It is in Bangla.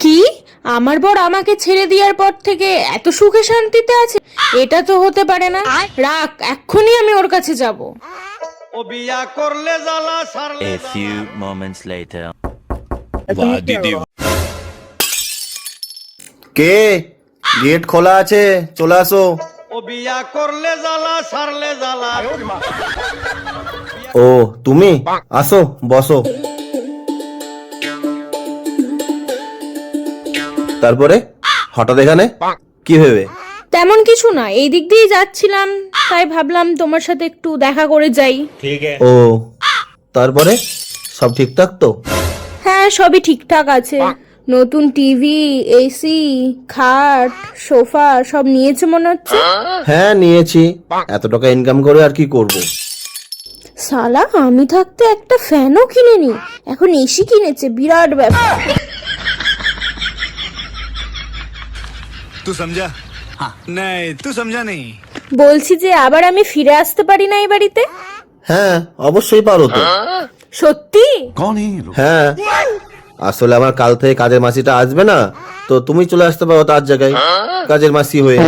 কি? আমার বর আমাকে ছেড়ে দেওয়ার পর থেকে এত সুখে শান্তিতে আছে? এটা তো হতে পারে না। রাখ, এক্ষুনি আমি ওর কাছে যাব। ও বিয়া করলে জ্বালা সারলে A few moments later. কে? গেট খোলা আছে, চলে আসো। ও বিয়া করলে জ্বালা সারলে জ্বালা। ও তুমি আসো, বসো। তারপরে হঠাৎ এখানে কি ভেবে? তেমন কিছু না, এই দিক দিয়েই যাচ্ছিলাম, তাই ভাবলাম তোমার সাথে একটু দেখা করে যাই। ও তারপরে সব ঠিকঠাক তো? হ্যাঁ, সবই ঠিকঠাক আছে। নতুন টিভি, এসি, খাট, সোফা সব নিয়েছে মনে হচ্ছে। হ্যাঁ নিয়েছি। এত টাকা ইনকাম করে আর কি করব? শালা আমি থাকতে একটা ফ্যানও কিনেনি, এখন এসি কিনেছে, বিরাট ব্যাপার। तू समझा? हाँ नहीं तू समझा नहीं। বলছি যে আবার আমি ফিরে আসতে পারি না এই বাড়িতে? হ্যাঁ অবশ্যই পারো তো। সত্যি? হ্যাঁ আসলে আমার কাল থেকে কাজের মাসিটা আসবে না, তো তুমি চলে আসতে পারো তার জায়গায় কাজের মাসি হয়ে।